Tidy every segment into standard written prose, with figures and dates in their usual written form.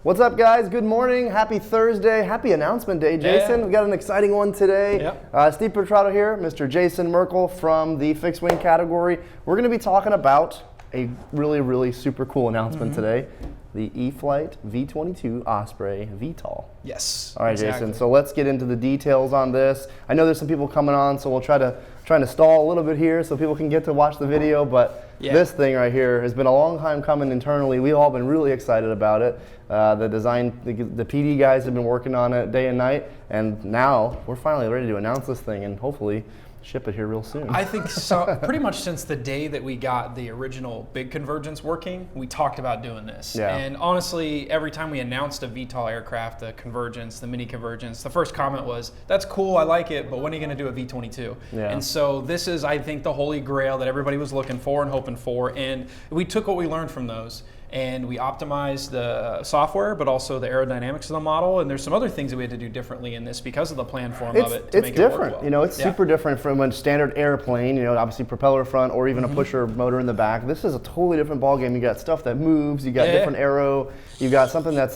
What's up, guys? Good morning. Happy Thursday. Happy announcement day, Jason. Yeah. We got an exciting one today. Yep. Steve Petrato here, Mr. Jason Merkel from the fixed wing category. We're going to be talking about a really super cool announcement today. The E-flite V-22 Osprey VTOL. Yes. All right, exactly. Jason. So let's get into the details on this. I know there's some people coming on, so we'll try to stall a little bit here so people can get to watch the video. But this thing right here has been a long time coming internally. We've all been really excited about it. The design, the PD guys have been working on it day and night, and now we're finally ready to announce this thing and hopefully ship it here real soon. I think so. Pretty much since the day that we got the original big convergence working, we talked about doing this. Yeah. And honestly, every time we announced a VTOL aircraft, the convergence, the mini convergence, the first comment was, "That's cool, I like it, but when are you going to do a V-22?" Yeah. And so this is, I think, the holy grail that everybody was looking for and hoping for. And we took what we learned from those, and we optimized the software, but also the aerodynamics of the model. And there's some other things that we had to do differently in this because of the plan form of it to make it work different. well. You know, it's super different from a standard airplane. You know, obviously propeller front or even a pusher motor in the back. This is a totally different ballgame. You got stuff that moves. You got different aero. You got something that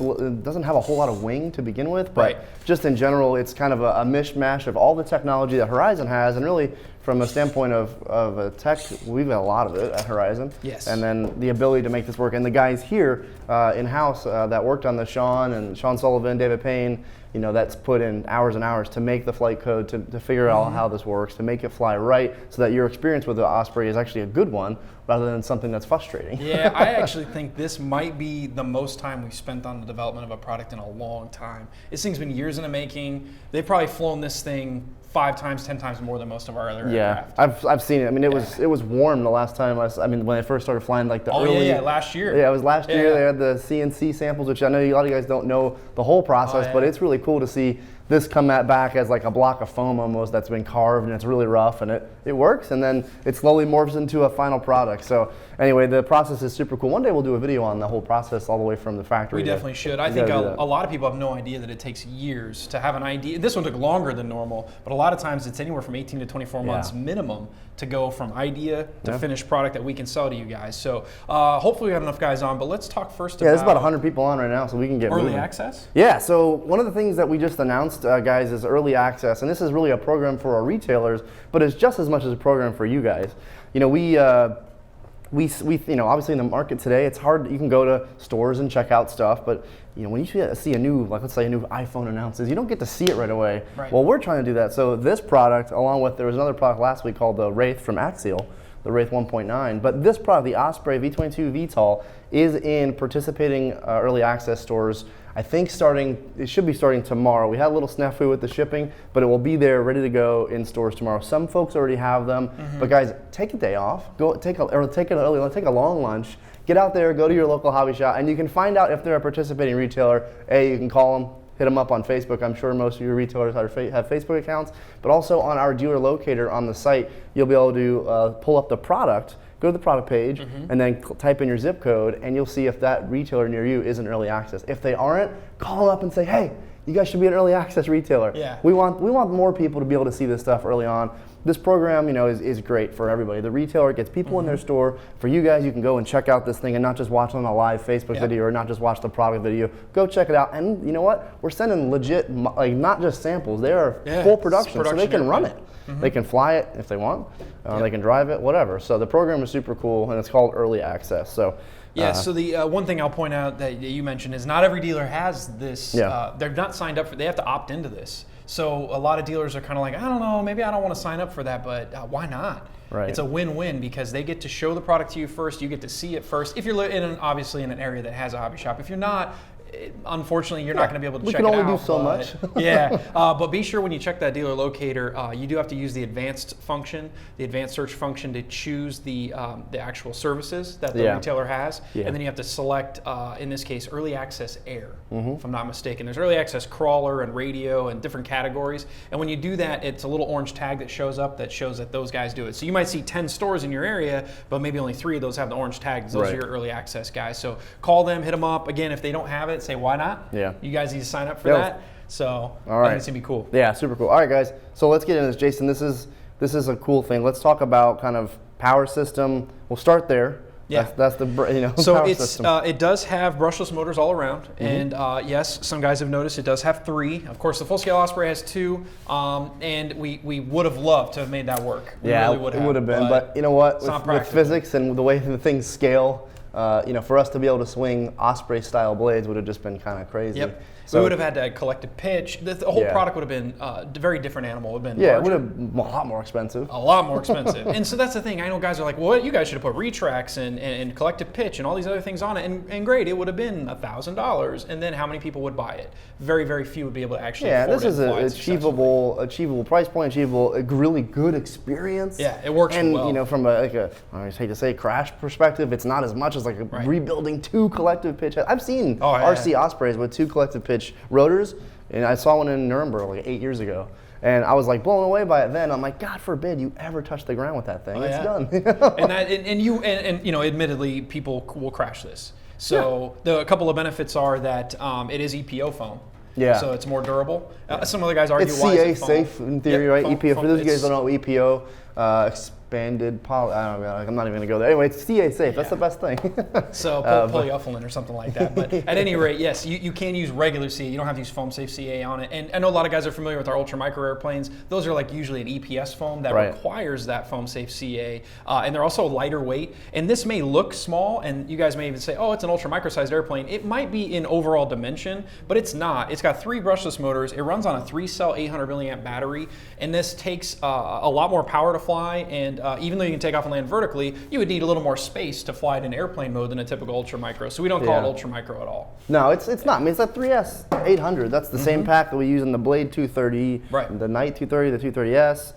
doesn't have a whole lot of wing to begin with, but just in general, it's kind of a mishmash of all the technology that Horizon has, and really, from a standpoint of a tech, we've got a lot of it at Horizon. Yes. And then the ability to make this work. And the guys here in-house that worked on the Sean Sullivan, David Payne, you know, that's put in hours and hours to make the flight code, to figure out how this works, to make it fly right, so that your experience with the Osprey is actually a good one, rather than something that's frustrating. Yeah, I actually think this might be the most time we've spent on the development of a product in a long time. This thing's been years in the making. They've probably flown this thing 5 times, 10 times more than most of our other aircraft. I've seen it. I mean, it was warm the last time when I first started flying, like the early. Last year. Yeah, it was last year. They had the CNC samples, which I know a lot of you guys don't know the whole process, but it's really cool to see this come back as like a block of foam almost that's been carved, and it's really rough, and it works, and then it slowly morphs into a final product. So anyway, the process is super cool. One day we'll do a video on the whole process all the way from the factory. We definitely should. I think a lot of people have no idea that it takes years to have an idea. This one took longer than normal, but a lot of times it's anywhere from 18 to 24 months minimum to go from idea to finished product that we can sell to you guys. So hopefully we have enough guys on, but let's talk first about... there's about 100 people on right now, so we can get early moving. access? Yeah, so one of the things that we just announced, guys, is early access, and this is really a program for our retailers, but it's just as much as a program for you guys. You know, we you know, obviously in the market today, it's hard. You can go to stores and check out stuff, but you know, when you see a new, like let's say a new iPhone announces, you don't get to see it right away. Right. Well, we're trying to do that. So this product, along with, there was another product last week called the Wraith from Axial, the Wraith 1.9, but this product, the Osprey V-22 VTOL, is in participating early access stores. I think it should be starting tomorrow. We had a little snafu with the shipping, but it will be there ready to go in stores tomorrow. Some folks already have them, but guys, take a day off, take a long lunch, get out there, go to your local hobby shop, and you can find out if they're a participating retailer. You can call them, hit them up on Facebook. I'm sure most of your retailers have Facebook accounts, but also on our dealer locator on the site, you'll be able to pull up the product, go to the product page, and then type in your zip code, and you'll see if that retailer near you is in early access. If they aren't, call them up and say, hey, you guys should be an early access retailer. Yeah. We want more people to be able to see this stuff early on. This program, you know, is great for everybody. The retailer gets people in their store. For you guys, you can go and check out this thing and not just watch on a live Facebook video or not just watch the product video. Go check it out. And you know what? We're sending legit, like not just samples. They are full production, so they can run it. They can fly it if they want. They can drive it, whatever. So the program is super cool, and it's called Early Access. So. So the one thing I'll point out that you mentioned is not every dealer has this. They're not signed up for. They have to opt into this. So a lot of dealers are kind of like, I don't know, maybe I don't want to sign up for that, but why not? Right. It's a win-win because they get to show the product to you first. You get to see it first. If you're obviously in an area that has a hobby shop. If you're not, unfortunately, you're not going to be able to check it out. We can only do so much. But be sure when you check that dealer locator, you do have to use the advanced function, the advanced search function, to choose the actual services that the retailer has. And then you have to select, in this case, Early Access Air, if I'm not mistaken. There's Early Access Crawler and Radio and different categories. And when you do that, it's a little orange tag that shows up that shows that those guys do it. So you might see 10 stores in your area, but maybe only 3 of those have the orange tags. Those are your early access guys. So call them, hit them up. Again, if they don't have it, say, why not? You guys need to sign up for that. So I think it's going to be cool. Yeah, super cool. All right, guys. So let's get into this. Jason, this is a cool thing. Let's talk about kind of power system. We'll start there. Yeah, that's the so power it's system. it does have brushless motors all around, and yes, some guys have noticed it does have 3. Of course, the full scale Osprey has 2, and we would have loved to have made that work. We really it would have been, but you know what? With physics and the way the things scale, for us to be able to swing Osprey style blades would have just been kind of crazy. Yep. So we would have had to collect a pitch. The whole product would have been a very different animal. It would have been it would have been a lot more expensive. A lot more expensive. And so that's the thing. I know guys are like, well, you guys should have put retracts and collective pitch and all these other things on it. And great, it would have been $1,000. And then how many people would buy it? Very, very few would be able to actually afford it. This is an achievable price point, achievable, a really good experience. Yeah, it works well. And from I always hate to say crash perspective, it's not as much as like rebuilding 2 collective pitch. I've seen RC Ospreys with 2 collective pitch rotors, and I saw one in Nuremberg like 8 years ago, and I was like blown away by it then. I'm like, God forbid you ever touch the ground with that thing. It's done. and admittedly, people will crash this. So a couple of benefits are that it is EPO foam. Yeah. So it's more durable. Some other guys argue it's why CA is it safe in theory, right? Foam, EPO. For those of you guys who don't know, EPO, expanded poly. I don't know. I'm not even gonna go there. Anyway, it's CA safe. That's the best thing. So polyethylene or something like that. But at any rate, yes, you can use regular CA. You don't have to use foam safe CA on it. And I know a lot of guys are familiar with our ultra micro airplanes. Those are like usually an EPS foam that requires that foam safe CA, and they're also lighter weight. And this may look small, and you guys may even say, oh, it's an ultra micro sized airplane. It might be in overall dimension, but it's not. It's got 3 brushless motors. It runs on a 3-cell 800 milliamp battery, and this takes a lot more power to fly. And even though you can take off and land vertically, you would need a little more space to fly it in airplane mode than a typical ultra micro. So we don't call it ultra micro at all. No, it's not. I mean, it's that 3S 800. That's the same pack that we use in the Blade 230, the Knight 230, the 230S.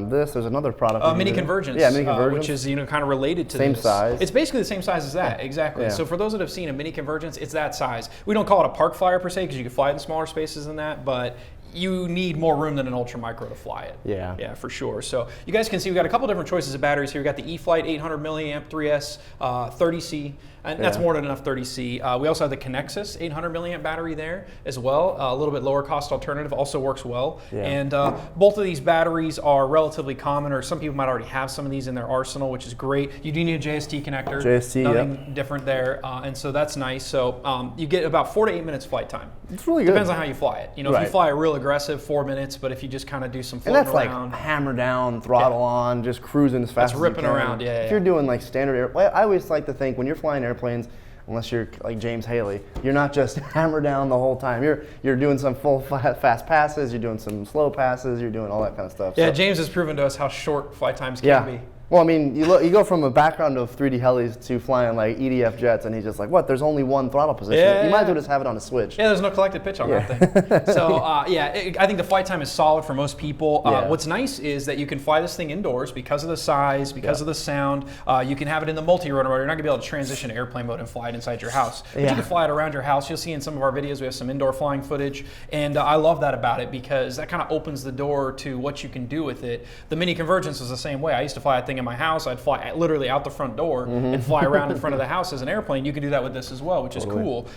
There's another product. Mini Convergence. Yeah, Mini Convergence. Which is kind of related to same this. size. It's basically the same size as that, exactly. So for those that have seen a Mini Convergence, it's that size. We don't call it a park flyer per se because you can fly it in smaller spaces than that, but you need more room than an ultra micro to fly it. Yeah, for sure. So you guys can see we've got a couple different choices of batteries here. We've got the E-flite 800 milliamp 3S 30C, and that's more than enough 30C. We also have the Connexus 800 milliamp battery there as well. A little bit lower cost alternative, also works well. And both of these batteries are relatively common, or some people might already have some of these in their arsenal, which is great. You do need a JST connector. Nothing different there, and so that's nice. So you get about 4 to 8 minutes flight time. It's really good. Depends on how you fly it. If you fly it real aggressive, 4 minutes, but if you just kind of do some floating around. And that's like hammer down, throttle on, just cruising as fast as you can. Ripping around, If you're doing like standard air, I always like to think when you're flying airplanes, unless you're like James Haley, you're not just hammer down the whole time. You're doing some full fast passes, you're doing some slow passes, you're doing all that kind of stuff. Yeah, so James has proven to us how short flight times can be. Well, I mean, you go from a background of 3D helis to flying like EDF jets, and he's just like, what? There's only one throttle position. You might as well just have it on a switch. Yeah, there's no collective pitch on that thing. So, I think the flight time is solid for most people. What's nice is that you can fly this thing indoors because of the size, because of the sound. You can have it in the multi-rotor mode. You're not going to be able to transition to airplane mode and fly it inside your house. But you can fly it around your house. You'll see in some of our videos we have some indoor flying footage, and I love that about it because that kind of opens the door to what you can do with it. The Mini Convergence was the same way. I used to fly a thing in my house. I'd fly literally out the front door and fly around in front of the house as an airplane. You can do that with this as well, which is cool.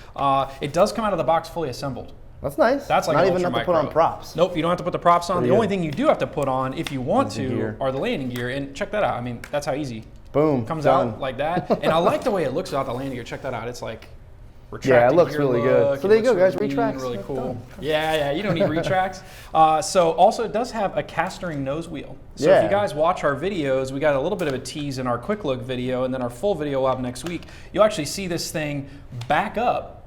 It does come out of the box fully assembled. That's nice. That's like not even have to put on props. Nope, you don't have to put the props on. The only thing you do have to put on, if you want to, are the landing gear. And check that out. I mean, that's how easy. Boom. It comes out like that. And I like the way it looks without the landing gear. Check that out. It's like it looks really good. So there you go, guys. Retracts. Really cool. Yeah, you don't need retracts. So also it does have a castering nose wheel. So if you guys watch our videos, we got a little bit of a tease in our quick look video, and then our full video will have next week. You'll actually see this thing back up,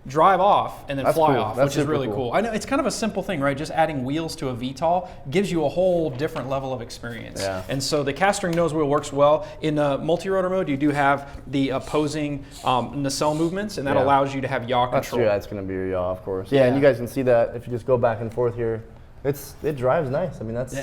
drive off, and then fly off, which is really cool. I know it's kind of a simple thing, right? Just adding wheels to a VTOL gives you a whole different level of experience. And so the castering nose wheel works well. In the multi-rotor mode, you do have the opposing nacelle movements, and that allows you to have yaw control. That's going to be your yaw, of course. And you guys can see that if you just go back and forth here. It drives nice. I mean, that's...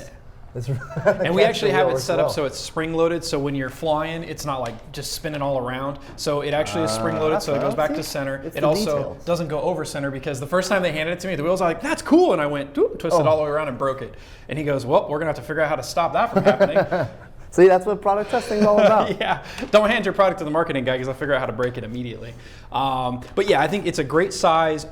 And we actually have it set up so it's spring loaded, so when you're flying, it's not like just spinning all around. So it actually is spring loaded, so it goes back to center. It also doesn't go over center because the first time they handed it to me, the wheels are like, that's cool. And I went, twisted all the way around and broke it. And he goes, well, we're going to have to figure out how to stop that from happening. See, that's what product testing is all about. Don't hand your product to the marketing guy because I'll figure out how to break it immediately. But yeah, I think it's a great size.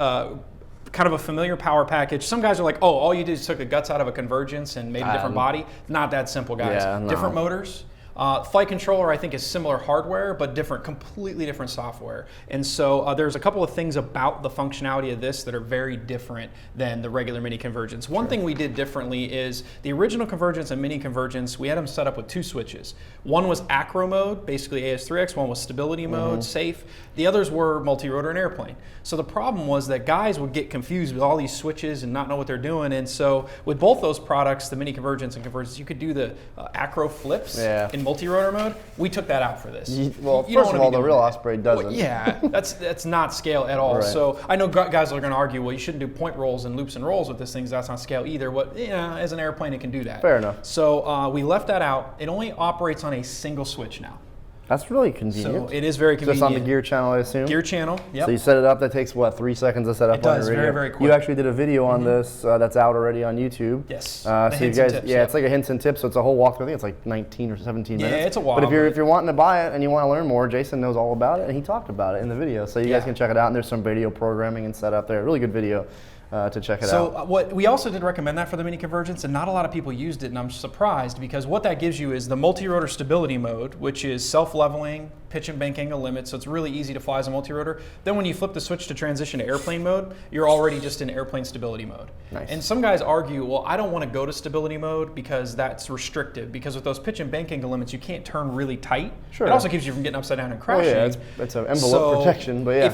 Kind of a familiar power package. Some guys are like, all you did is took the guts out of a Convergence and made a different body. Not that simple, guys. Different motors, Flight controller, I think, is similar hardware, but completely different software. And so there's a couple of things about the functionality of this that are very different than the regular mini convergence. One thing we did differently is the original convergence and mini convergence, we had them set up with 2 switches. One was acro mode, basically AS3X, one was stability mode, safe. The others were multi-rotor and airplane. So the problem was that guys would get confused with all these switches and not know what they're doing. And so with both those products, the mini convergence and convergence, you could do the acro flips in multi-rotor mode. We took that out for this. Well, first of all, the real Osprey doesn't. Well, yeah, that's not scale at all. Right. So I know guys are going to argue, well, you shouldn't do point rolls and loops and rolls with this thing. That's not scale either. But yeah, as an airplane, it can do that. Fair enough. So we left that out. It only operates on a single switch now. That's really convenient. So it is very convenient. Just on the gear channel, I assume? Gear channel, yep. So you set it up, that takes, what, 3 seconds to set up on your radio? Very, very quick. You actually did a video on this that's out already on YouTube. Yes. So you guys, it's like a hints and tips, so it's a whole walkthrough. I think it's like 19 or 17 minutes. Yeah, it's a while. But if you're wanting to buy it and you want to learn more, Jason knows all about it, and he talked about it in the video. So you guys can check it out, and there's some radio programming and setup there. Really good video. To check it out. So what we also did recommend that for the mini convergence, and not a lot of people used it, and I'm surprised because what that gives you is the multi-rotor stability mode, which is self-leveling, pitch and bank angle limit, so it's really easy to fly as a multi-rotor. Then when you flip the switch to transition to airplane mode, you're already just in airplane stability mode. Nice. And some guys argue, well, I don't want to go to stability mode because that's restrictive, because with those pitch and bank angle limits, you can't turn really tight. Sure. It also keeps you from getting upside down and crashing. Well, yeah, it's an envelope protection, but yeah.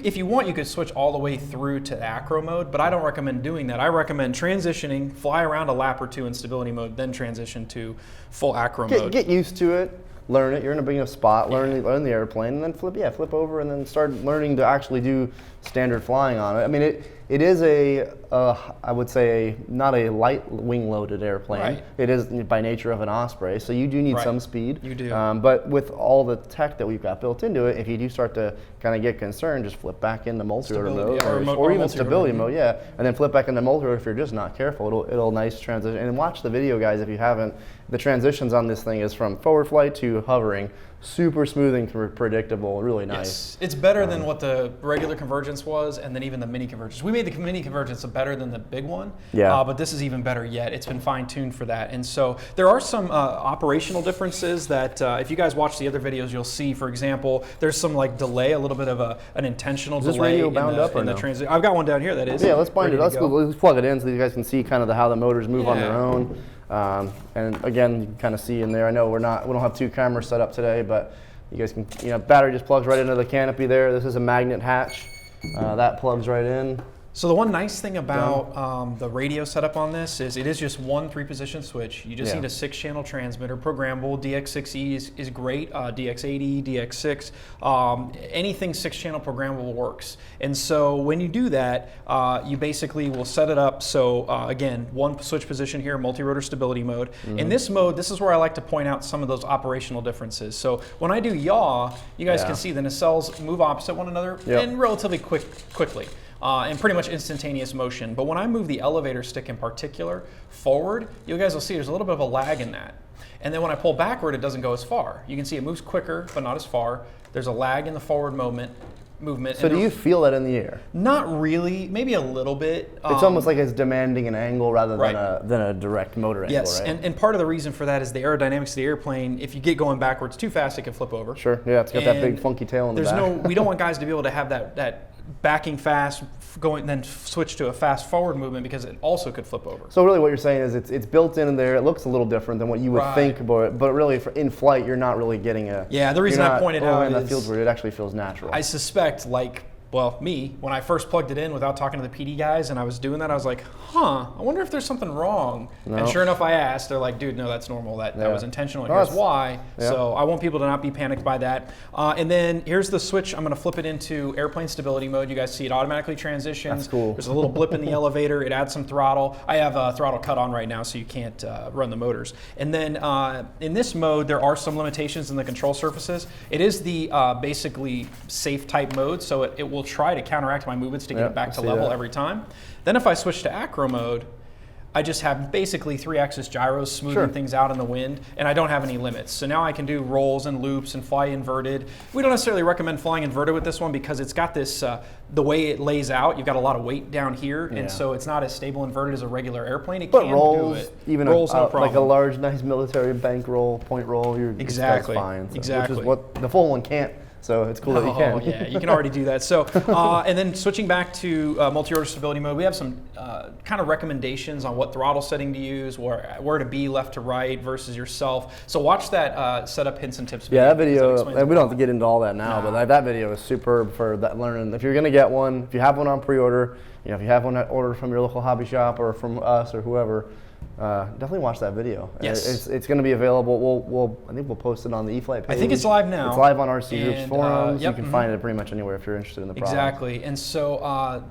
If you want, you could switch all the way through to acro mode, but I don't recommend doing that. I recommend transitioning, fly around a lap or 2 in stability mode, then transition to full acro mode. Get used to it, learn it. You're in a big enough spot, learn the airplane, and then flip over, and then start learning to actually do standard flying on it. I mean, it is I would say, not a light wing-loaded airplane. Right. It is by nature of an Osprey, so you do need some speed. You do. But with all the tech that we've got built into it, if you do start to kind of get concerned, just flip back into multi-rotor mode, or even stability mode, and then flip back into multi-rotor if you're just not careful. It'll nice transition. And watch the video, guys, if you haven't. The transitions on this thing is from forward flight to hovering. Super smooth and predictable, really nice. Yes. It's better than what the regular convergence was, and then even the mini convergence. We made the mini convergence better than the big one, but this is even better yet. It's been fine-tuned for that. And so there are some operational differences that if you guys watch the other videos, you'll see. For example, there's some like delay, a little bit of an intentional delay. Is this radio bound up or no? Transition. I've got one down here that is. Yeah, let's bind it. Let's plug it in so you guys can see kind of how the motors move on their own. And again, you can kind of see in there. I know we don't have 2 cameras set up today, but you guys can, battery just plugs right into the canopy there. This is a magnet hatch. That plugs right in. So the one nice thing about the radio setup on this is it is just one 3-position switch. You just need a 6-channel transmitter, programmable. DX6E is great, DX80, DX6, anything 6-channel programmable works. And so when you do that, you basically will set it up. So again, one switch position here, multi-rotor stability mode. In this mode, this is where I like to point out some of those operational differences. So when I do yaw, you guys can see the nacelles move opposite one another and relatively quickly. And pretty much instantaneous motion. But when I move the elevator stick in particular forward, you guys will see there's a little bit of a lag in that. And then when I pull backward, it doesn't go as far. You can see it moves quicker, but not as far. There's a lag in the forward movement. So do you feel that in the air? Not really, maybe a little bit. It's almost like it's demanding an angle rather than a direct motor angle, right? And part of the reason for that is the aerodynamics of the airplane. If you get going backwards too fast, it can flip over. Sure, yeah, it's got that big funky tail in the back. We don't want guys to be able to have that backing fast, then switch to a fast forward movement because it also could flip over. So really what you're saying is it's built in there. It looks a little different than what you would think, but really in flight you're not really getting a... Yeah, the reason I pointed out is... that feels weird. It actually feels natural. I suspect, when I first plugged it in without talking to the PD guys and I was doing that, I was like, I wonder if there's something wrong. No. And sure enough, I asked. They're like, dude, no, that's normal. That was intentional. Here's why. Yeah. So I want people to not be panicked by that. And then here's the switch. I'm going to flip it into airplane stability mode. You guys see it automatically transitions. That's cool. There's a little blip in the elevator. It adds some throttle. I have a throttle cut on right now, so you can't run the motors. And then in this mode, there are some limitations in the control surfaces. It is the basically safe type mode, so it will try to counteract my movements to get it back to level every time. Then if I switch to acro mode, I just have basically 3-axis gyros smoothing things out in the wind, and I don't have any limits. So now I can do rolls and loops and fly inverted. We don't necessarily recommend flying inverted with this one because it's got this, the way it lays out, you've got a lot of weight down here, and so it's not as stable inverted as a regular airplane. It can rolls, do it. Even rolls, no problem. like a large, nice military bank roll, point roll, that's fine. So, Exactly. Which is what the full one can't. So it's cool that you can. Oh, yeah, you can already do that. So, and then switching back to multi-rotor stability mode, we have some kind of recommendations on what throttle setting to use, where to be left to right versus yourself. So watch that setup hints and tips video. Yeah, that video, and we don't have to get into all that now, but that video is superb for that learning. If you're going to get one, if you have one on pre-order, if you have one ordered from your local hobby shop or from us or whoever, definitely watch that video. Yes. It's going to be available. I think we'll post it on the E-flite page. I think it's live now. It's live on RC Group's forums. Yep, you can find it pretty much anywhere if you're interested in the product. Exactly. And so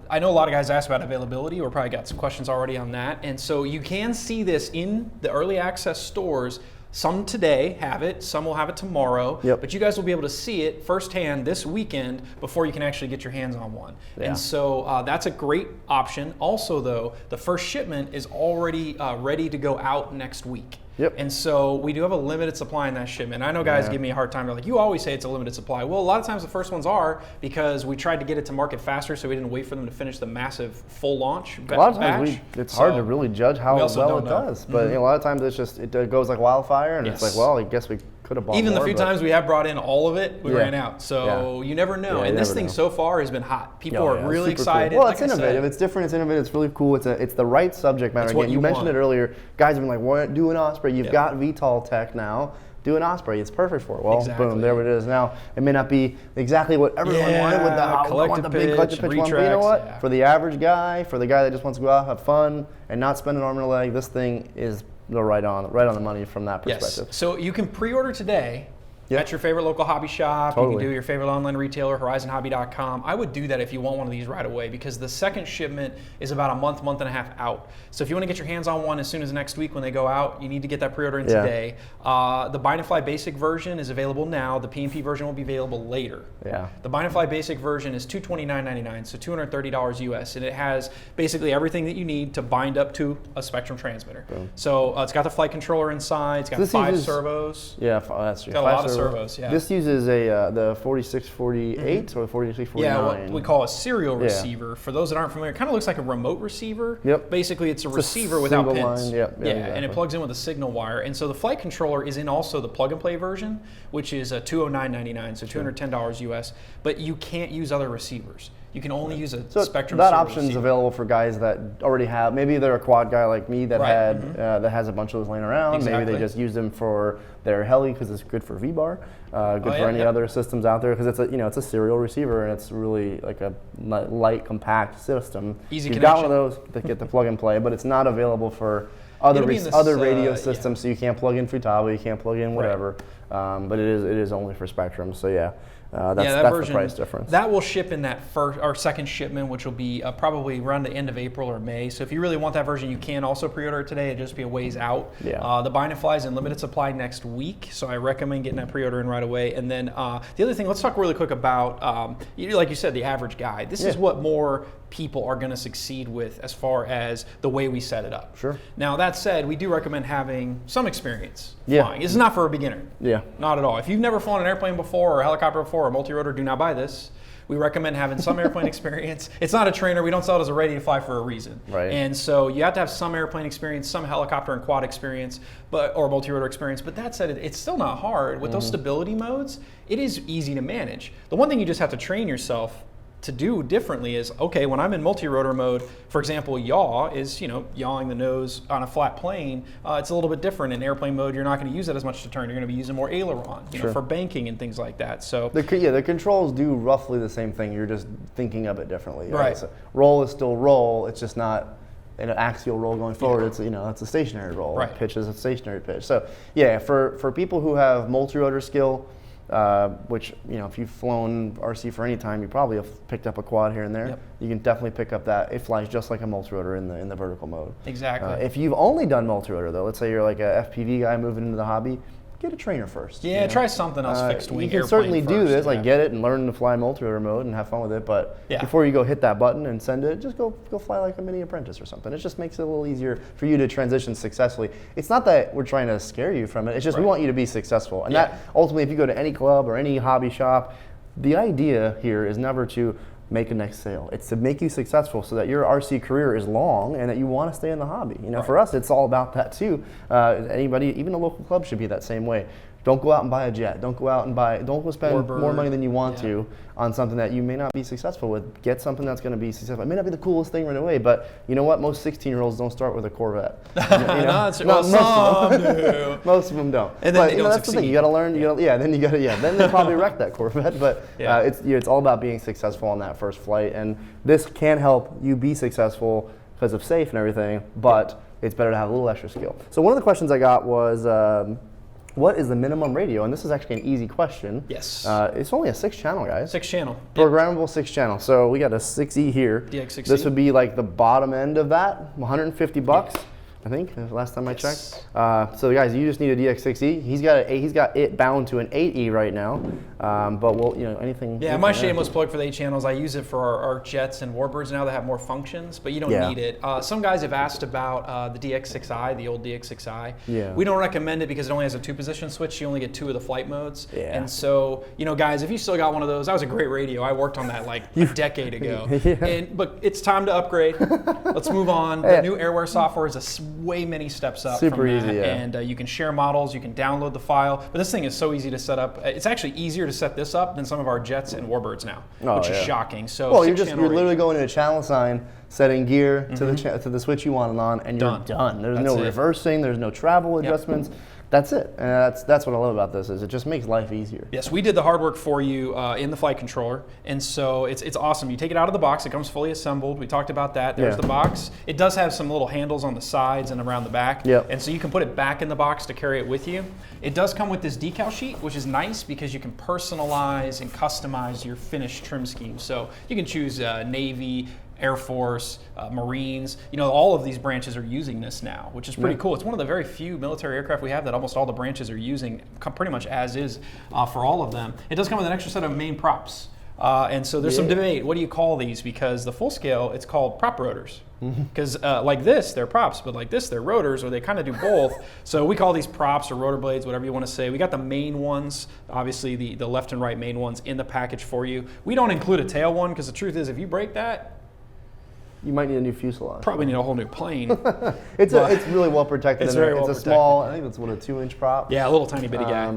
I know a lot of guys asked about availability, or probably got some questions already on that. And so you can see this in the early access stores. Some today have it, some will have it tomorrow, but you guys will be able to see it firsthand this weekend before you can actually get your hands on one. And so that's a great option. Also though, the first shipment is already ready to go out next week. And so we do have a limited supply in that shipment. I know guys give me a hard time. They're like, you always say it's a limited supply. Well, a lot of times the first ones are because we tried to get it to market faster, so we didn't wait for them to finish the massive full launch batch. A lot of times it's hard to really judge how well it does. But a lot of times it's just, it goes like wildfire, and it's like, well, I guess we could have bought Even more, the few times we have brought in all of it, we ran out. So you never know. And this thing so far has been hot. People are really excited. Cool. Well, it's innovative. It's different. It's innovative. It's really cool. It's the right subject matter. Again, you mentioned it earlier. Guys have been like, "Why do an Osprey? You've got VTOL tech now. Do an Osprey. It's perfect for it." Well, boom, there it is. Now, it may not be exactly what everyone wanted with the big collective pitch one, but you know what? For the average guy, for the guy that just wants to go out, have fun, and not spend an arm and a leg, this thing is right on the money from that perspective. So you can pre-order today. At your favorite local hobby shop. You can do your favorite online retailer, horizonhobby.com. I would do that if you want one of these right away, because the second shipment is about a month and a half out. So if you want to get your hands on one as soon as next week when they go out, you need to get that pre-order in today. The Bind and Fly Basic version is available now. The P&P version will be available later. The Bind and Fly Basic version is $229.99, so $230 US, and it has basically everything that you need to bind up to a Spectrum transmitter. So it's got the flight controller inside. It's got 5 servos. That's true. Got a lot of servos. This uses the 4648 or the 4649. Yeah, what we call a serial receiver. For those that aren't familiar, it kind of looks like a remote receiver. Basically, it's a receiver without pins. Exactly. And it plugs in with a signal wire. And so the flight controller is in also the plug-and-play version, which is $209.99, so $210 US. But you can't use other receivers. You can only use a Spectrum. That option is available for guys that already have. Maybe they're a quad guy like me that that has a bunch of those laying around. Maybe they just use them for their heli because it's good for V-bar, good for any other systems out there, because it's a serial receiver, and it's really like a light, compact system. Easy You've connection. got one of those that get the plug and play, but it's not available for other radio systems. So you can't plug in Futaba, you can't plug in whatever. But it is only for Spectrum. So that's version, the price difference. That will ship in that first or second shipment, which will be probably around the end of April or May. So if you really want that version, you can also pre-order it today. It'll just be a ways out. The Bind and Fly is in limited supply next week, so I recommend getting that pre-order in right away. And then the other thing, let's talk really quick about, like you said, the average guy. This is what more people are going to succeed with as far as the way we set it up. Now, that said, we do recommend having some experience flying. This is not for a beginner. Not at all. If you've never flown an airplane before, or a helicopter before, or multi-rotor, do not buy this. We recommend having some airplane experience. It's not a trainer. We don't sell it as a ready to fly for a reason. And so you have to have some airplane experience, some helicopter and quad experience, or multi-rotor experience. But that said, it's still not hard. With those stability modes, it is easy to manage. The one thing you just have to train yourself to do differently is, okay, when I'm in multi-rotor mode, for example, yaw is, yawing the nose on a flat plane. It's a little bit different. In airplane mode, you're not going to use it as much to turn. You're going to be using more aileron, for banking and things like that. So the controls do roughly the same thing. You're just thinking of it differently. So roll is still roll. It's just not an axial roll going forward. It's it's a stationary roll. Pitch is a stationary pitch. So for people who have multi-rotor skill, which if you've flown RC for any time, you probably have picked up a quad here and there. You can definitely pick up that. It flies just like a multi-rotor in the vertical mode. Exactly. If you've only done multi-rotor though, let's say you're like a FPV guy moving into the hobby, get a trainer first. Yeah, try something else fixed wing. You can certainly do this, like get it and learn to fly multi-rotor mode and have fun with it. But before you go hit that button and send it, just go fly like a mini apprentice or something. It just makes it a little easier for you to transition successfully. It's not that we're trying to scare you from it. It's just we want you to be successful. And that ultimately, if you go to any club or any hobby shop, the idea here is never to make a next sale. It's to make you successful so that your RC career is long and that you want to stay in the hobby. You know, for us, it's all about that too. Anybody, even a local club, should be that same way. Don't go out and buy a jet. Don't go spend more money than you want to on something that you may not be successful with. Get something that's going to be successful. It may not be the coolest thing right away, but you know what? Most 16-year-olds don't start with a Corvette. Most of them don't. And then that's the thing. You got to learn. Then they probably wreck that Corvette. But it's all about being successful on that first flight, and this can help you be successful because of safe and everything. But it's better to have a little extra skill. So one of the questions I got was. What is the minimum radio? And this is actually an easy question. Yes. It's only a 6-channel, guys. 6-channel. Programmable 6-channel. So we got a 6E here. DX6E. This would be like the bottom end of that, $150. I think last time I checked. So guys, you just need a DX6E. He's got it bound to an 8E right now. But we'll, anything. Yeah, my shameless plug for the 8 channels. I use it for our jets and warbirds now that have more functions, but you don't need it. Some guys have asked about the DX6i, the old DX6i. Yeah. We don't recommend it because it only has a 2-position switch. You only get 2 of the flight modes. Yeah. And so, guys, if you still got one of those, that was a great radio. I worked on that like a decade ago. But it's time to upgrade. Let's move on. The new Airware software is way many steps up Super from that. easy, And you can share models, you can download the file. But this thing is so easy to set up. It's actually easier to set this up than some of our jets and warbirds now, which is shocking. So you're literally going to a channel sign, setting gear to the switch you want it on, and you're done. There's no reversing, there's no travel adjustments. That's it. And that's what I love about this is it just makes life easier. Yes, we did the hard work for you in the flight controller, and so it's awesome. You take it out of the box; it comes fully assembled. We talked about that. There's the box. It does have some little handles on the sides and around the back, and so you can put it back in the box to carry it with you. It does come with this decal sheet, which is nice because you can personalize and customize your finished trim scheme. So you can choose Navy, Air Force, Marines, all of these branches are using this now, which is pretty cool. It's one of the very few military aircraft we have that almost all the branches are using pretty much as is for all of them. It does come with an extra set of main props. And so there's some debate. What do you call these? Because the full scale, it's called prop rotors. Because like this, they're props, but like this, they're rotors, or they kind of do both. So we call these props or rotor blades, whatever you want to say. We got the main ones, obviously the left and right main ones in the package for you. We don't include a tail one because the truth is if you break that, you might need a new fuselage. Probably need a whole new plane. It's really well protected. It's very well protected. Small. I think it's a 2-inch prop. Yeah, a little tiny bitty guy.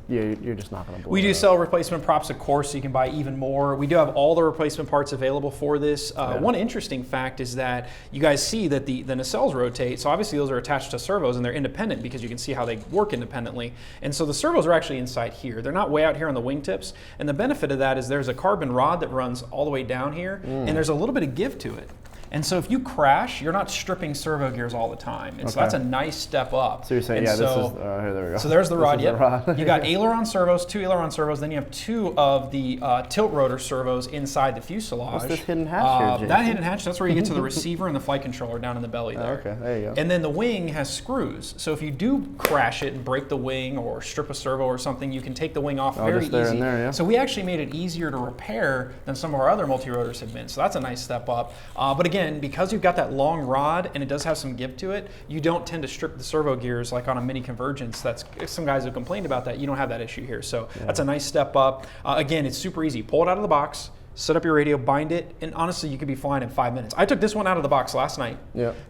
You're just not going to blow. We do sell replacement props, of course, so you can buy even more. We do have all the replacement parts available for this. One interesting fact is that you guys see that the nacelles rotate. So obviously those are attached to servos and they're independent because you can see how they work independently. And so the servos are actually inside here. They're not way out here on the wingtips. And the benefit of that is there's a carbon rod that runs all the way down here, and there's a little bit of give to it. And so if you crash, you're not stripping servo gears all the time. And so that's a nice step up. So you're saying, this is, here, there we go. So there's the rod, You got aileron servos, 2 aileron servos, then you have 2 of the tilt rotor servos inside the fuselage. What's this hidden hatch here, Jake? That hidden hatch, that's where you get to the receiver and the flight controller down in the belly there. Okay, there you go. And then the wing has screws. So if you do crash it and break the wing or strip a servo or something, you can take the wing off very easy. So we actually made it easier to repair than some of our other multi-rotors have been. So that's a nice step up. But again, because you've got that long rod and it does have some give to it, you don't tend to strip the servo gears like on a mini convergence. That's some guys have complained about that. You don't have that issue here. So that's a nice step up. Again, it's super easy. Pull it out of the box, set up your radio, bind it, and honestly, you could be flying in 5 minutes. I took this one out of the box last night,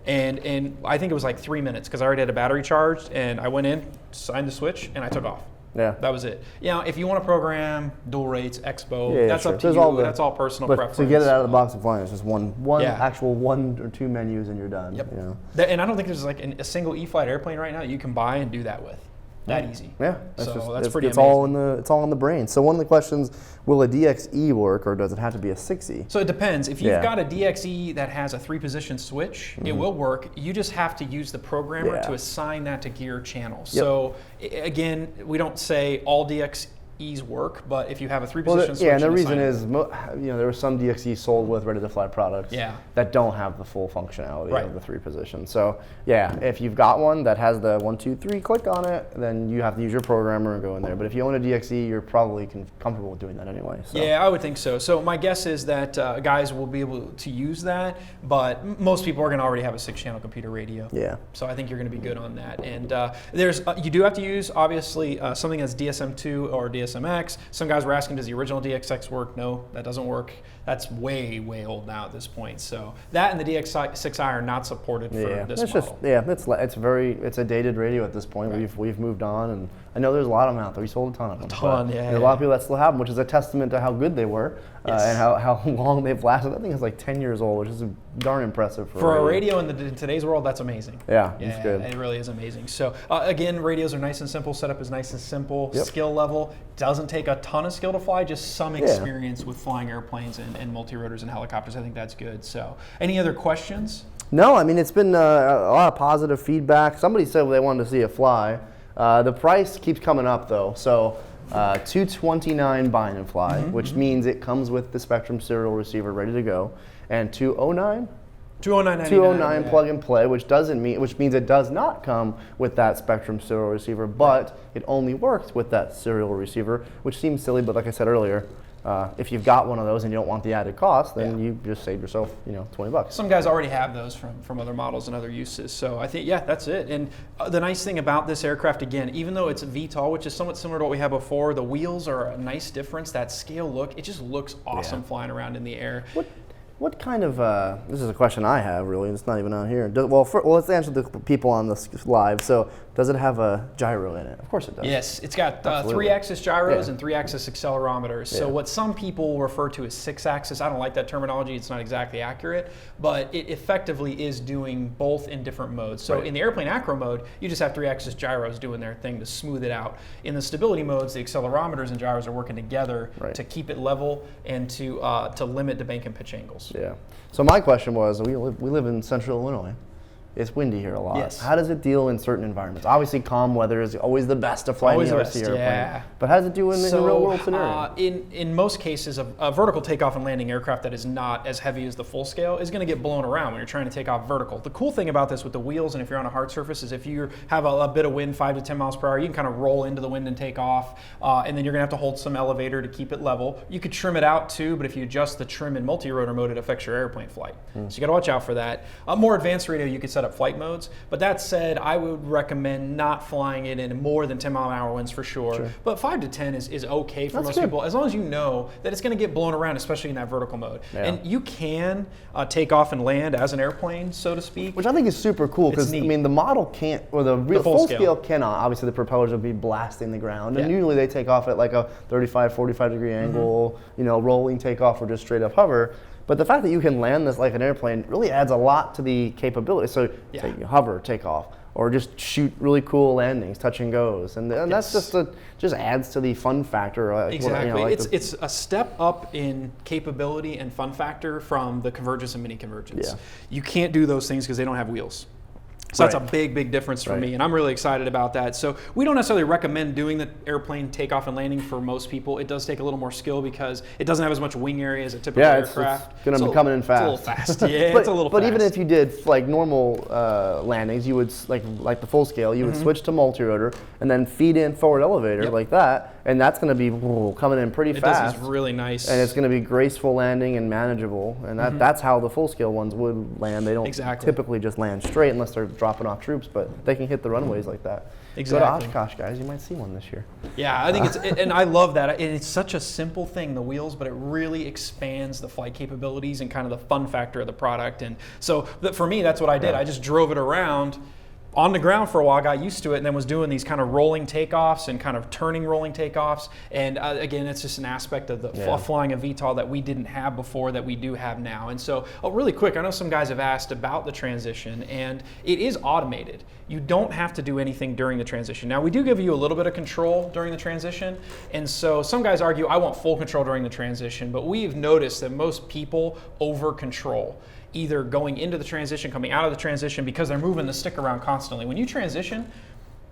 and I think it was like 3 minutes because I already had a battery charged, and I went in, signed the switch, and I took off. Yeah, that was it. If you want to program dual rates, Expo, that's up to you. That's all personal preference. To get it out of the box and flying, it's just one actual 1 or 2 menus and you're done. Yep. And I don't think there's like a single E-flite airplane right now you can buy and do that with. That easy. Yeah, that's pretty amazing. It's all in the brain. So one of the questions: will a DXE work, or does it have to be a 6E? So it depends. If you've got a DXE that has a 3-position switch, it will work. You just have to use the programmer to assign that to gear channel. So again, we don't say all DXE DXEs work, but if you have a 3-position switch, yeah, and the a reason silent- is, there were some DXEs sold with ready-to-fly products that don't have the full functionality of the 3-position. So yeah, if you've got one that has the 1, 2, 3 click on it, then you have to use your programmer and go in there. But if you own a DXE, you're probably comfortable with doing that anyway. So. Yeah, I would think so. So my guess is that guys will be able to use that, but most people are going to already have a 6-channel computer radio. Yeah. So I think you're going to be good on that. And you do have to use, obviously, something that's DSM-2 or DSM-X. Some guys were asking, does the original DXX work? No, that doesn't work. That's way, way old now at this point. So that and the DX6i are not supported for this model. It's a dated radio at this point. Right. We've moved on, and I know there's a lot of them out there. We sold a ton of them. Yeah. A lot of people that still have them, which is a testament to how good they were and how long they've lasted. I think it's like 10 years old, which is darn impressive for a radio in today's world. That's amazing. Yeah, it's good. It really is amazing. So again, radios are nice and simple. Setup is nice and simple. Yep. Skill level doesn't take a ton of skill to fly, just some experience with flying airplanes and multi-rotors and helicopters. I think that's good. So any other questions? No, I mean, it's been a lot of positive feedback. Somebody said they wanted to see it fly. The price keeps coming up though. So $229 buy and fly, which means it comes with the Spectrum serial receiver ready to go, and $209 $209.99 plug and play, which means it does not come with that Spectrum serial receiver, but it only works with that serial receiver, which seems silly, but like I said earlier, if you've got one of those and you don't want the added cost, then you just save yourself, $20. Some guys already have those from other models and other uses. So I think, that's it. And the nice thing about this aircraft, again, even though it's a VTOL, which is somewhat similar to what we had before, the wheels are a nice difference. That scale look, it just looks awesome flying around in the air. What kind of, this is a question I have really, and it's not even on here. Let's answer the people on this live. So does it have a gyro in it? Of course it does. Yes, it's got 3-axis gyros and 3-axis accelerometers. So what some people refer to as 6-axis, I don't like that terminology, it's not exactly accurate, but it effectively is doing both in different modes. So in the airplane acro mode, you just have 3-axis gyros doing their thing to smooth it out. In the stability modes, the accelerometers and gyros are working together to keep it level and to limit the bank and pitch angles. Yeah. So my question was, we live in central Illinois. It's windy here a lot. Yes. How does it deal in certain environments? Obviously, calm weather is always the best to fly in the RC airplane. Yeah. But how does it do in the real world scenario? In most cases, a vertical takeoff and landing aircraft that is not as heavy as the full scale is going to get blown around when you're trying to take off vertical. The cool thing about this with the wheels and if you're on a hard surface is if you have a bit of wind, 5 to 10 miles per hour, you can kind of roll into the wind and take off. And then you're going to have to hold some elevator to keep it level. You could trim it out too, but if you adjust the trim in multi-rotor mode, it affects your airplane flight. So you got to watch out for that. A more advanced radio, you could set up flight modes. But that said, I would recommend not flying it in more than 10-mile-an-hour winds for sure. But 5 to 10 is okay for most people, as long as you know that it's going to get blown around, especially in that vertical mode. And you can take off and land as an airplane, so to speak. Which I think is super cool because, I mean, the model can't, or the real full scale cannot. Obviously, the propellers will be blasting the ground. And usually they take off at like a 35, 45-degree angle, rolling takeoff or just straight up hover. But the fact that you can land this like an airplane really adds a lot to the capability. So say you hover, take off, or just shoot really cool landings, touch and goes, and that's just adds to the fun factor. Exactly, it's a step up in capability and fun factor from the convergence and mini convergence. You can't do those things because they don't have wheels. So that's a big, big difference for me, and I'm really excited about that. So we don't necessarily recommend doing the airplane takeoff and landing for most people. It does take a little more skill because it doesn't have as much wing area as a typical aircraft. It's going to be coming in fast. It's a little fast. Yeah, it's a little fast. But even if you did like normal landings, you would like the full scale. You would switch to multi-rotor and then feed in forward elevator like that, and that's going to be coming in pretty fast. It does really nice, and it's going to be graceful landing and manageable. And that's how the full scale ones would land. They don't typically just land straight unless they're dropping off troops, but they can hit the runways like that. Exactly. Go to Oshkosh, guys. You might see one this year. Yeah, I think and I love that. And it's such a simple thing, the wheels, but it really expands the flight capabilities and kind of the fun factor of the product. And so for me, that's what I did. I just drove it around on the ground for a while, got used to it, and then was doing these kind of rolling takeoffs and kind of turning rolling takeoffs. And again, it's just an aspect of the flying a VTOL that we didn't have before that we do have now. And so really quick, I know some guys have asked about the transition, and it is automated. You don't have to do anything during the transition. Now, we do give you a little bit of control during the transition, and so some guys argue, I want full control during the transition, but we've noticed that most people over control, either going into the transition, coming out of the transition, because they're moving the stick around constantly. When you transition,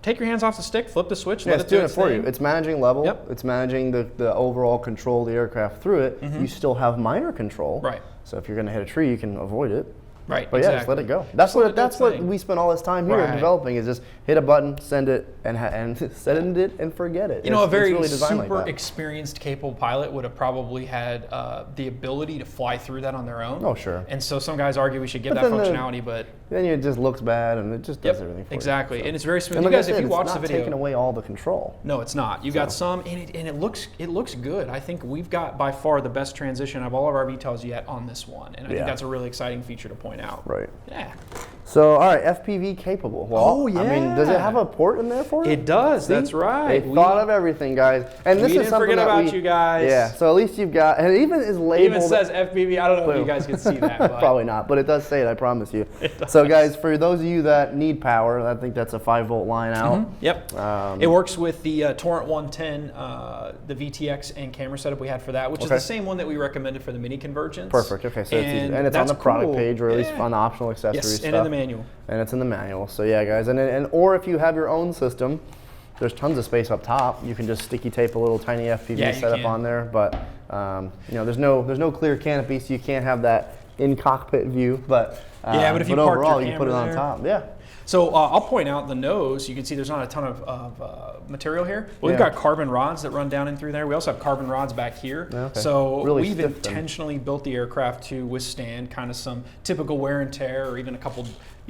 take your hands off the stick, flip the switch, Yeah, let it's it do doing it its for thing. you. It's managing level. Yep. It's managing the overall control of the aircraft through it. You still have minor control. Right. So if you're going to hit a tree, you can avoid it. Right, But yeah, just let it go. That's what we spend all this time here developing, is just hit a button, send it, and send it and forget it. You know, a very really designed super like that. experienced, capable pilot would have probably had the ability to fly through that on their own. Oh, sure. And so some guys argue we should give But that then functionality, but then it just looks bad, and it just does everything for exactly. you. So. And it's very smooth. And You like I guys, said, if you watch it's the not video, taking away all the control. no, it's not. You got some, and it looks good. I think we've got by far the best transition of all of our VTOLs yet on this one, and I think that's a really exciting feature to point out. Right. Yeah. So, all right, FPV capable. Well, I mean, does it have a port in there for it? It does. See? That's right. They thought of everything, guys. And this we is didn't something forget that about you guys. Yeah. So at least you've got, and it even is labeled. It even says FPV. I don't know if you guys can see that. But. Probably not, but it does say it. I promise you. So, guys, for those of you that need power, I think that's a 5-volt line out. Yep. It works with the Torrent 110, the VTX and camera setup we had for that, which is the same one that we recommended for the mini convergence. Perfect. Okay, so and it's on that's the product cool. page, or at least on the optional accessories Yes, stuff. and in the manual. And it's in the manual. So yeah, guys, and or if you have your own system, there's tons of space up top. You can just sticky tape a little tiny FPV setup on there. But you know, there's no clear canopy, so you can't have that in cockpit view. But but if you but park overall, your you put it on there. top. Yeah. So I'll point out the nose. You can see there's not a ton of material here. Well, we've got carbon rods that run down in through there. We also have carbon rods back here. Okay. So really we've intentionally built the aircraft to withstand kind of some typical wear and tear, or even a couple,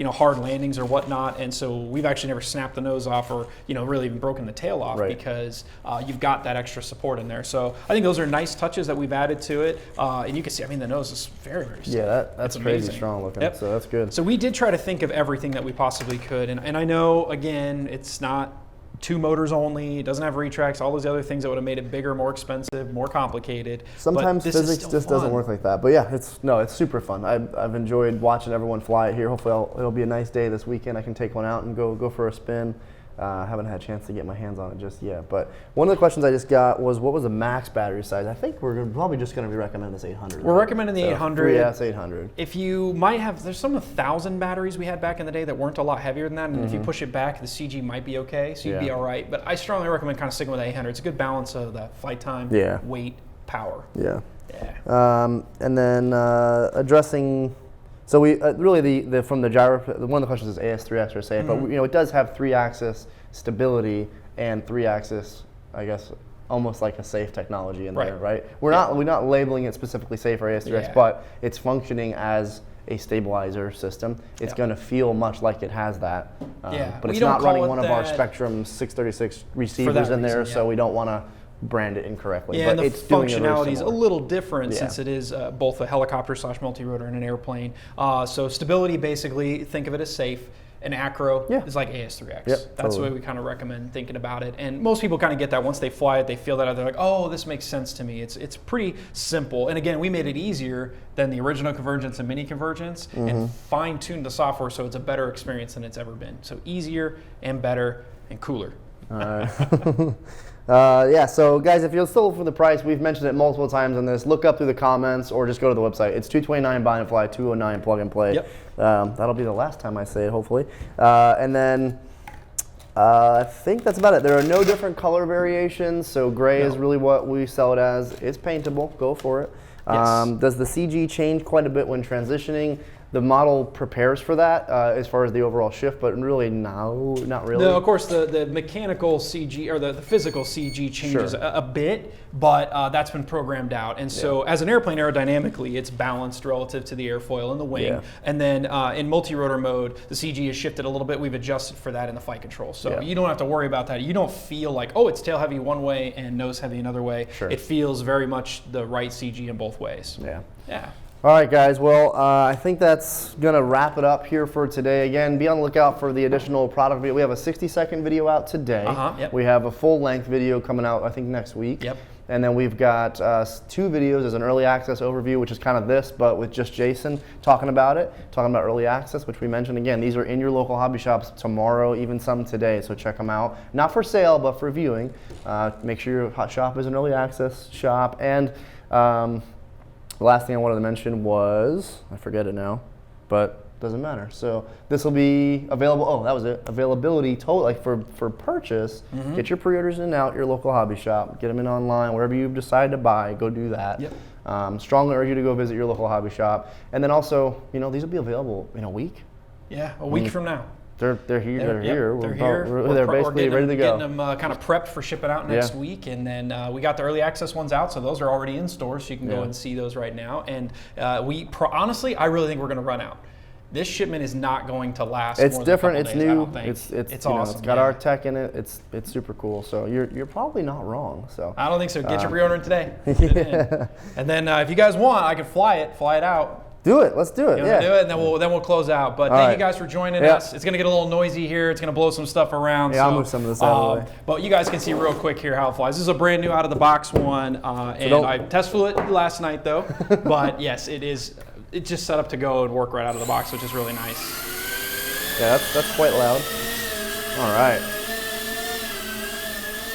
hard landings or whatnot. And so we've actually never snapped the nose off, or really even broken the tail off, because you've got that extra support in there. So I think those are nice touches that we've added to it. And you can see, I mean, the nose is very, very strong. Yeah, that's crazy amazing. strong looking. So that's good. So we did try to think of everything that we possibly could, and I know, again, it's not 2 motors only, it doesn't have retracts, all those other things that would have made it bigger, more expensive, more complicated. Sometimes physics just doesn't work like that. But yeah, it's super fun. I've enjoyed watching everyone fly it here. Hopefully it'll be a nice day this weekend. I can take one out and go for a spin. I haven't had a chance to get my hands on it just yet. But one of the questions I just got was, what was the max battery size? I think we're probably just going to be recommending this 800. We're recommending the 800. Yeah, it's 800. If you might have, there's some 1,000 batteries we had back in the day that weren't a lot heavier than that. And if you push it back, the CG might be okay. So you'd be all right. But I strongly recommend kind of sticking with 800. It's a good balance of that flight time, weight, power. Yeah. Yeah. And then addressing. So we really from the gyro, one of the questions is AS3X or safe, but it does have 3-axis stability and 3-axis, I guess, almost like a safe technology in there, right? We're not labeling it specifically safe or AS3X, but it's functioning as a stabilizer system. It's going to feel much like it has that, but it's not running one of our Spectrum 636 receivers in there, so we don't want to brand it incorrectly. Yeah, but and the it's doing functionality is a similar. little different since it is both a helicopter / multi-rotor and an airplane. So stability, basically, think of it as safe. And acro is like AS3X. That's the way we kind of recommend thinking about it. And most people kind of get that once they fly it, they feel that they're like, oh, this makes sense to me. It's pretty simple. And again, we made it easier than the original convergence and mini convergence, and fine-tuned the software so it's a better experience than it's ever been. So easier and better and cooler. All right. So guys, if you're still for the price, we've mentioned it multiple times on this. Look up through the comments or just go to the website. It's $229 buy and fly, $209 plug and play. Yep. That'll be the last time I say it, hopefully. And then I think that's about it. There are no different color variations, so gray is really what we sell it as. It's paintable. Go for it. Does the CG change quite a bit when transitioning? The model prepares for that as far as the overall shift, but really, no, not really. No, of course, the mechanical CG or the physical CG changes a bit, but that's been programmed out. And so as an airplane, aerodynamically, it's balanced relative to the airfoil and the wing. Yeah. And then in multi-rotor mode, the CG is shifted a little bit. We've adjusted for that in the flight control. So you don't have to worry about that. You don't feel like, oh, it's tail heavy one way and nose heavy another way. Sure. It feels very much the right CG in both ways. Yeah. Yeah. All right, guys. Well, I think that's going to wrap it up here for today. Again, be on the lookout for the additional product video. We have a 60-second video out today. We have a full-length video coming out, I think, next week. Yep. And then we've got 2 videos as an early access overview, which is kind of this, but with just Jason talking about early access, which we mentioned. Again, these are in your local hobby shops tomorrow, even some today, so check them out. Not for sale, but for viewing. Make sure your hot shop is an early access shop. And the last thing I wanted to mention was, I forget it now, but doesn't matter. So this will be available. Oh, that was it. Availability like for purchase. Get your pre-orders in and out your local hobby shop. Get them in online, wherever you've decided to buy. Go do that. Yep. Strongly urge you to go visit your local hobby shop. And then also, these will be available in a week. Yeah, a week from now. They're here. They're here. They're basically ready to go. Getting them kind of prepped for shipping out next week, and then we got the early access ones out, so those are already in store, so you can go and see those right now. And honestly, I really think we're going to run out. This shipment is not going to last. It's more different. Than a couple days, It's it's awesome. It's got our tech in it. It's super cool. So you're probably not wrong. So I don't think so. Get your pre-order in today. Get it in. And then if you guys want, I can fly it out. Do it. Let's do it. Do it, and then we'll close out. But thank you guys for joining us. It's gonna get a little noisy here. It's gonna blow some stuff around. Yeah, I'll move some of this out of the way. But you guys can see real quick here how it flies. This is a brand new out of the box one, and I test flew it last night though. But yes, it is. It's just set up to go and work right out of the box, which is really nice. Yeah, that's quite loud. All right.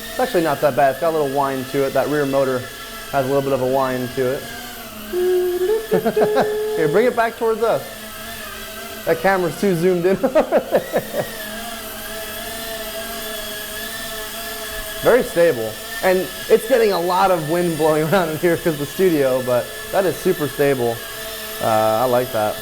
It's actually not that bad. It's got a little whine to it. That rear motor has a little bit of a whine to it. Here, bring it back towards us. That camera's too zoomed in. Very stable. And it's getting a lot of wind blowing around in here because of the studio, but that is super stable. I like that.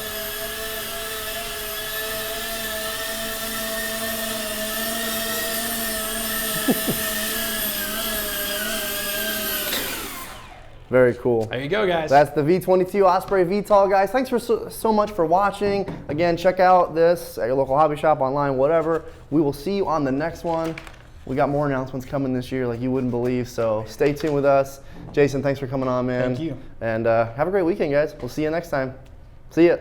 Very cool. There you go, guys. That's the V-22 Osprey VTOL, guys. Thanks for so much for watching. Again, check out this at your local hobby shop, online, whatever. We will see you on the next one. We got more announcements coming this year like you wouldn't believe, so stay tuned with us. Jason, thanks for coming on, man. Thank you. And have a great weekend, guys. We'll see you next time. See ya.